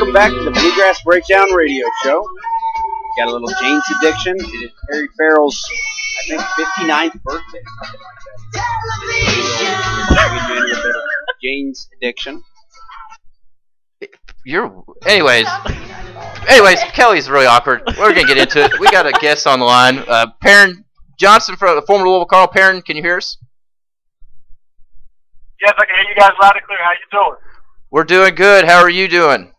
Welcome back to the Bluegrass Breakdown Radio Show. Got a little Jane's Addiction. It is Perry Farrell's, I think, 59th birthday, something like that. So, Jane's Addiction. Anyways, Kelly's really awkward. We're gonna get into it. We got a guest on the line, Perrin Johnson from the former Louisville Cardinal. Perrin, can you hear us? Yes, I can hear you guys loud and clear. How you doing? We're doing good. How are you doing?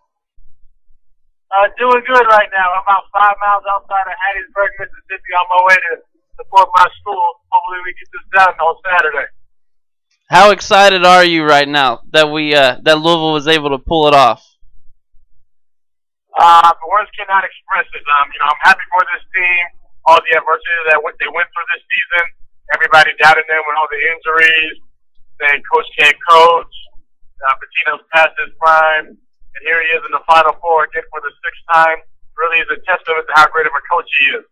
Doing good right now. I'm about 5 miles outside of Hattiesburg, Mississippi, on my way to support my school. Hopefully we get this done on Saturday. How excited are you right now that that Louisville was able to pull it off? Words cannot express it. I'm happy for this team. All the adversity that they went through this season. Everybody doubted them with all the injuries. Saying coach can't coach. Pitino's past his prime, and here he is in the Final Four again for the 6th time. Really is a testament to how great of a coach he is.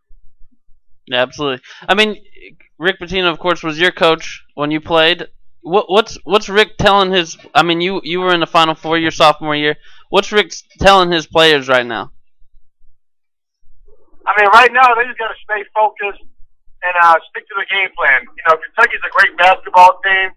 Yeah, absolutely. I mean, Rick Pitino, of course, was your coach when you played. What's Rick telling his? I mean, you were in the Final Four your sophomore year. What's Rick telling his players right now? I mean, right now they just got to stay focused and stick to the game plan. You know, Kentucky's a great basketball team.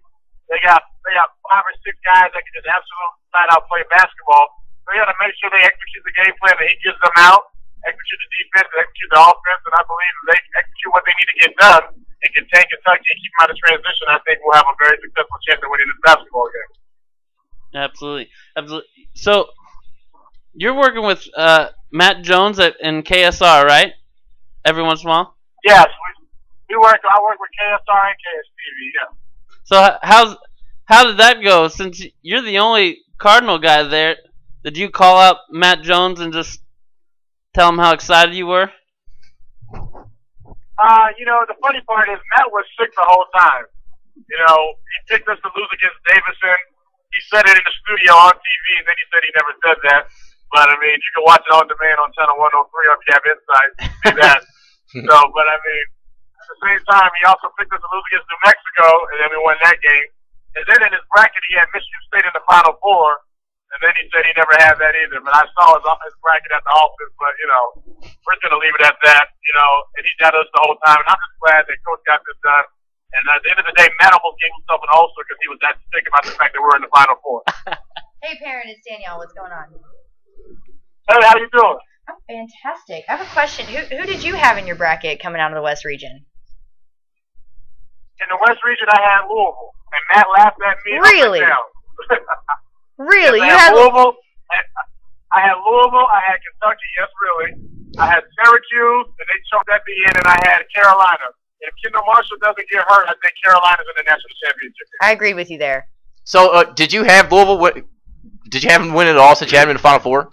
They got 5 or 6 guys that can just absolutely flat out play basketball. So they got to make sure they execute the game plan that he gives them out, execute the defense, and execute the offense. And I believe if they execute what they need to get done and contain Kentucky and keep them out of transition, I think we'll have a very successful chance of winning this basketball game. Absolutely, absolutely. So you're working with Matt Jones in KSR, right? Every once in a while. Yes, I work with KSR and KSTV. Yeah. So how did that go? Since you're the only Cardinal guy there, did you call out Matt Jones and just tell him how excited you were? You know, the funny part is Matt was sick the whole time. You know, he picked us to lose against Davidson. He said it in the studio on TV, and then he said he never said that. But, I mean, you can watch it on demand on Channel 103 if you have insight. See that. But, I mean, at the same time, he also picked us to lose against New Mexico, and then we won that game. And then in his bracket, he had Michigan State in the Final Four, and then he said he never had that either. But I saw his bracket at the office, but, you know, we're going to leave it at that, you know, and he got us the whole time. And I'm just glad that Coach got this done. And at the end of the day, Matt almost gave himself an ulcer because he was that sick about the fact that we're in the Final Four. Hey, Perrin, it's Danielle. What's going on? Hey, how you doing? I'm fantastic. I have a question. Who did you have in your bracket coming out of the West region? In the West region, I had Louisville, and Matt laughed at me. Really? Really? Yes, I had Louisville. I had Louisville. I had Kentucky. Yes, really. I had Syracuse, and they choked at the end, and I had Carolina. If Kendall Marshall doesn't get hurt, I think Carolina's in the national championship. I agree with you there. So, did you have Louisville? Did you have them win it all since you had them in the Final Four?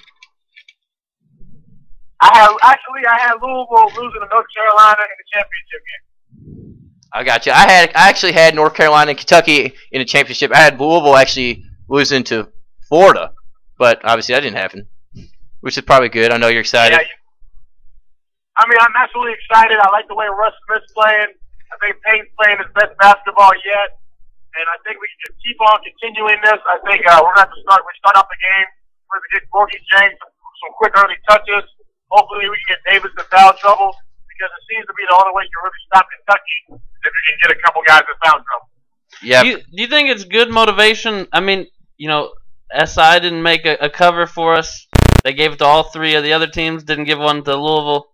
I had Louisville losing to North Carolina in the championship game. I got you. I actually had North Carolina and Kentucky in the championship. I had Louisville actually losing to Florida, but obviously that didn't happen, which is probably good. I know you're excited. Yeah, I mean, I'm absolutely excited. I like the way Russ Smith's playing. I think Payne's playing his best basketball yet, and I think we can just keep on continuing this. I think we're going to start off the game. We're going to get Gorgie James some quick early touches. Hopefully we can get Davis in foul trouble because it seems to be the only way you can really stop Kentucky if you can get a couple guys in foul trouble. Yeah. Do you think it's good motivation? I mean, you know, SI didn't make a cover for us. They gave it to all 3 of the other teams, didn't give one to Louisville.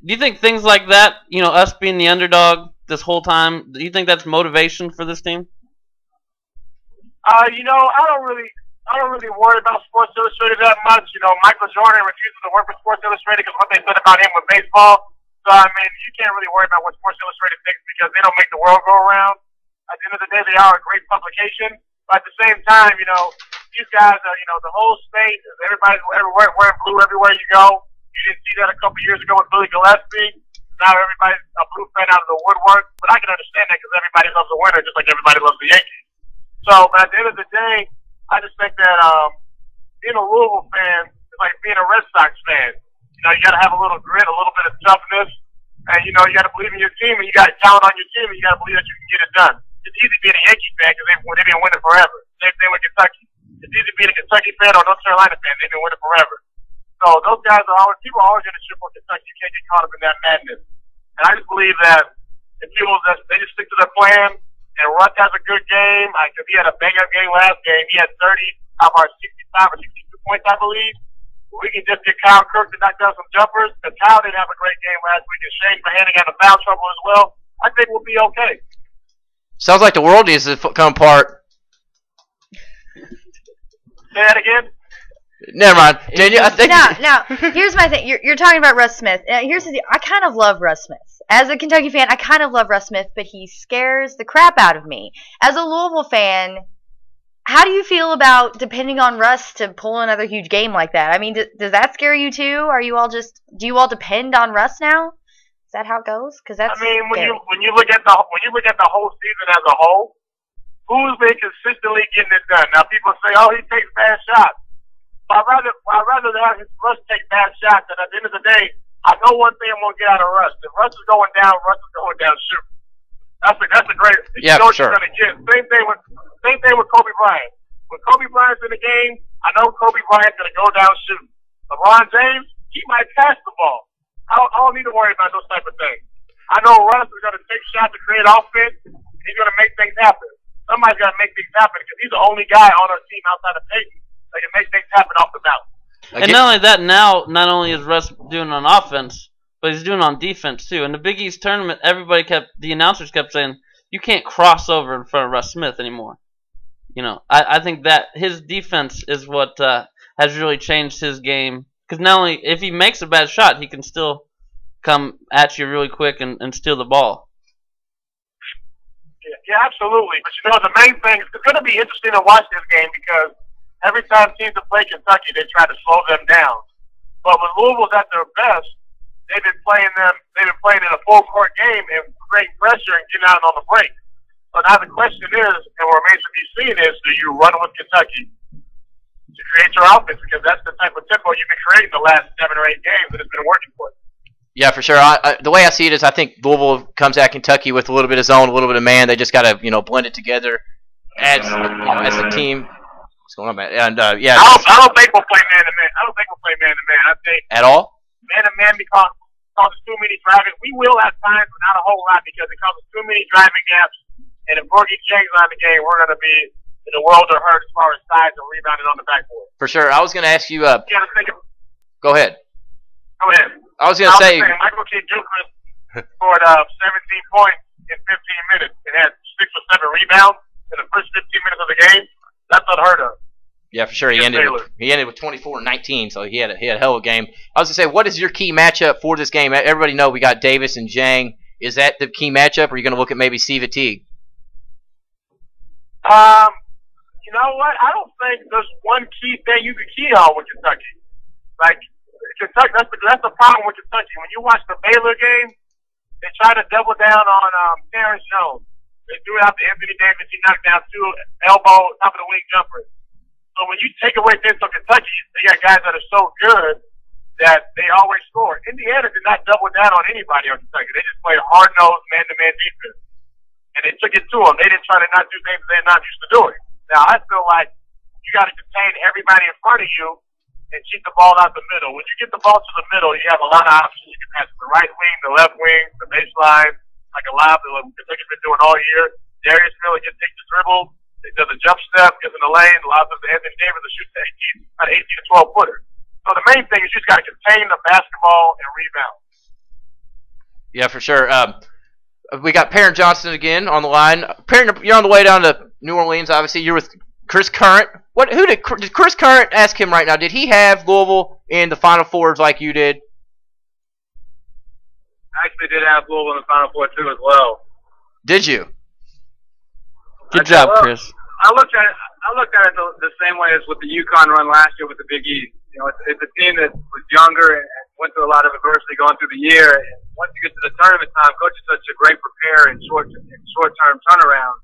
Do you think things like that, you know, us being the underdog this whole time, do you think that's motivation for this team? You know, I don't really worry about Sports Illustrated that much. You know, Michael Jordan refuses to work with Sports Illustrated because what they said about him with baseball. So, I mean, you can't really worry about what Sports Illustrated thinks because they don't make the world go around. At the end of the day, they are a great publication. But at the same time, you know, these guys are, you know, the whole state, everybody's everywhere, wearing blue everywhere you go. You didn't see that a couple years ago with Billy Gillespie. Now everybody's a blue fan out of the woodwork. But I can understand that because everybody loves a winner just like everybody loves the Yankees. So, but at the end of the day, I just think that being a Louisville fan is like being a Red Sox fan. You know, you got to have a little grit, a little bit of toughness, and you know, you got to believe in your team, and you got talent on your team, and you got to believe that you can get it done. It's easy being a Yankee fan because they've been winning forever. Same thing with Kentucky. It's easy being a Kentucky fan or North Carolina fan. They've been winning forever. So those guys are always, people are always going to cheer for Kentucky. You can't get caught up in that madness. And I just believe that if people just, they just stick to their plan, and Russ has a good game, because he had a bang-up game last game. He had 30 out of our 65 or 62 points, I believe. We can just get Kyle Kirk to knock down some jumpers, because Kyle didn't have a great game last week, and Shane Mahanning had a foul trouble as well. I think we'll be okay. Sounds like the world needs to come apart. Say that again? Never mind. Daniel, I think Now, here's my thing. You're talking about Russ Smith. Here's the deal. I kind of love Russ Smith. As a Kentucky fan, I kind of love Russ Smith, but he scares the crap out of me. As a Louisville fan, how do you feel about depending on Russ to pull another huge game like that? I mean, does that scare you too? Do you all depend on Russ now? Is that how it goes? Because that's. I mean, scary. when you look at the whole season as a whole, who's been consistently getting it done? Now people say, "Oh, he takes bad shots." I'd rather have Russ take bad shots. And at the end of the day, I know one thing I'm gonna get out of Russ. If Russ is going down, Russ is going down shooting. That's a great. Yeah, you know for sure. You're gonna get. Same thing with Kobe Bryant. When Kobe Bryant's in the game, I know Kobe Bryant's gonna go down shooting. LeBron James, he might pass the ball. I don't need to worry about those type of things. I know Russ is gonna take shots to create offense. He's gonna make things happen. Somebody's gotta make things happen because he's the only guy on our team outside of Peyton that can make things happen off the mountain. And not only that, now not only is Russ doing on offense, but he's doing on defense too. In the Big East tournament, the announcers kept saying, you can't cross over in front of Russ Smith anymore. You know, I think that his defense is what has really changed his game. Because not only if he makes a bad shot, he can still come at you really quick and steal the ball. Yeah, absolutely. But you know, the main thing, it's going to be interesting to watch this game because every time teams have played Kentucky, they try to slow them down. But when Louisville's at their best, they've been playing in a full court game and creating pressure and getting out on the break. So now the question is, and what remains to be seen is, do you run with Kentucky to create your offense? Because that's the type of tempo you've been creating the last 7 or 8 games that it's been working for you. Yeah, for sure. The way I see it is I think Louisville comes at Kentucky with a little bit of zone, a little bit of man. They just got to, blend it together as a team. What's going on, man? And, yeah. I don't think we'll play man-to-man. I don't think we'll play man-to-man. I think at all? Man-to-man because it causes too many driving. We will have times, but not a whole lot because it causes too many driving gaps. And if Borgie Chang's on the game, we're going to be in the world of hurt as far as size and rebounding on the backboard. For sure. I was going to ask you. You got to think of. Go ahead. Go ahead. I was going to say. Michael K. Gilchrist scored 17 points in 15 minutes and had 6 or 7 rebounds in the first 15 minutes of the game. That's unheard of. Yeah, for sure. He ended with 24 and 19, so he had a hell of a game. I was going to say, what is your key matchup for this game? Everybody know we got Davis and Jang. Is that the key matchup, or are you going to look at maybe Siva Teague? You know what? I don't think there's one key thing you can key on with Kentucky. Like, Kentucky, that's the problem with Kentucky. When you watch the Baylor game, they try to double down on Terrence Jones. They threw it out to Anthony Davis. He knocked down 2 elbow, top of the wing jumpers. So when you take away things from Kentucky, they got guys that are so good that they always score. Indiana did not double down on anybody on Kentucky. They just played hard-nosed, man-to-man defense. And they took it to them. They didn't try to not do things they're not used to doing. Now, I feel like you got to contain everybody in front of you and keep the ball out the middle. When you get the ball to the middle, you have a lot of options. You can pass to the right wing, the left wing, the baseline, like a lot of Kentucky's been doing all year. Darius Miller can take the dribble. He does a jump step, gets in the lane, allows us to Anthony Davis to shoot 18 to 12 footer. So the main thing is you just got to contain the basketball and rebound. Yeah, for sure. We got Perrin Johnson again on the line. Perrin, you're on the way down to New Orleans. Obviously, you're with Chris Current. Did Chris Current ask him right now? Did he have Louisville in the Final Fours like you did? I actually did have Louisville in the Final Four too as well. Did you? Good job, Chris. I looked at it the same way as with the UConn run last year with the Big East. It's a team that was younger and went through a lot of adversity going through the year. And once you get to the tournament time, coach is such a great prepare and short-term turnaround.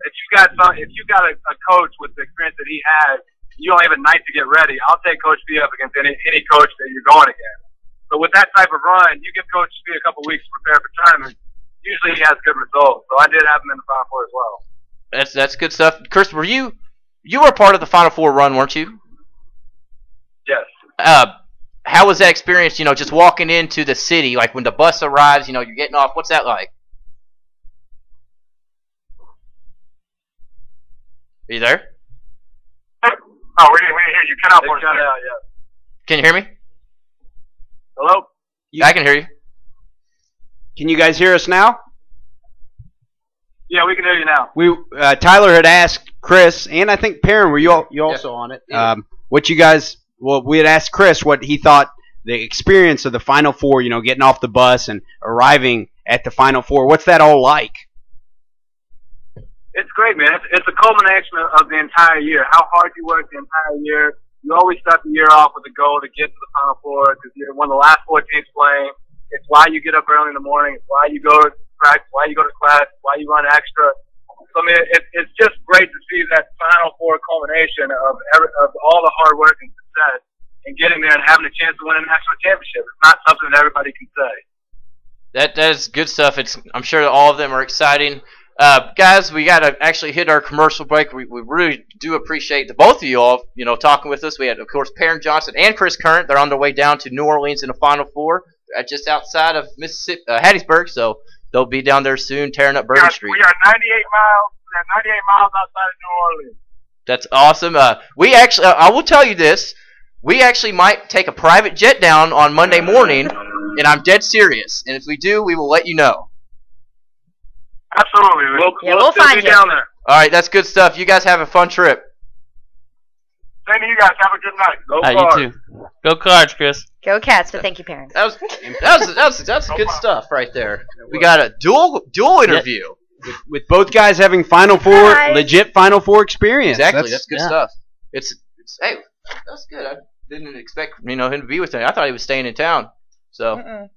If you got a coach with the experience that he has, you only have a night to get ready. I'll take Coach B up against any coach that you're going against. But with that type of run, you give Coach B a couple weeks to prepare for tournament. Usually he has good results. So I did have him in the Final Four as well. That's good stuff. Chris, were you You were a part of the Final Four run, weren't you? Yes. How was that experience? Just walking into the city, like when the bus arrives. You're getting off. What's that like? Are you there? Oh, we didn't hear you. Cut out for a second. Yeah. Can you hear me? Hello? I can hear you. Can you guys hear us now? Yeah, we can hear you now. Tyler had asked Chris, and I think Perrin, were you also on it? Yeah. What you guys? Well, we had asked Chris what he thought the experience of the Final Four. Getting off the bus and arriving at the Final Four. What's that all like? It's great, man. It's a culmination of the entire year. How hard you work the entire year. You always start the year off with a goal to get to the Final Four because you're one of the last 4 teams playing. It's why you get up early in the morning. It's why you go to practice, why you go to class, why you run extra. So, I mean, it's just great to see that Final Four culmination of all the hard work and success and getting there and having a chance to win a national championship. It's not something that everybody can say. That is good stuff. I'm sure that all of them are exciting. Guys, we got to actually hit our commercial break. We really do appreciate the both of you all, talking with us. We had, of course, Perrin Johnson and Chris Current. They're on their way down to New Orleans in the Final Four, just outside of Mississippi, Hattiesburg. So they'll be down there soon, tearing up Bourbon Street. We are 98 miles. We are 98 miles outside of New Orleans. That's awesome. We actually, I will tell you this. We actually might take a private jet down on Monday morning, and I'm dead serious. And if we do, we will let you know. Absolutely. We'll find you down there. All right, that's good stuff. You guys have a fun trip. Same to you guys. Have a good night. Go Cards. You too. Go Cards, Chris. Go Cats, but thank you, parents. That's good stuff right there. We got a dual interview. With both guys having Final Four, Hi. legit Final Four experience. Exactly, that's good yeah. stuff. Hey, that's good. I didn't expect him to be with me. I thought he was staying in town. So.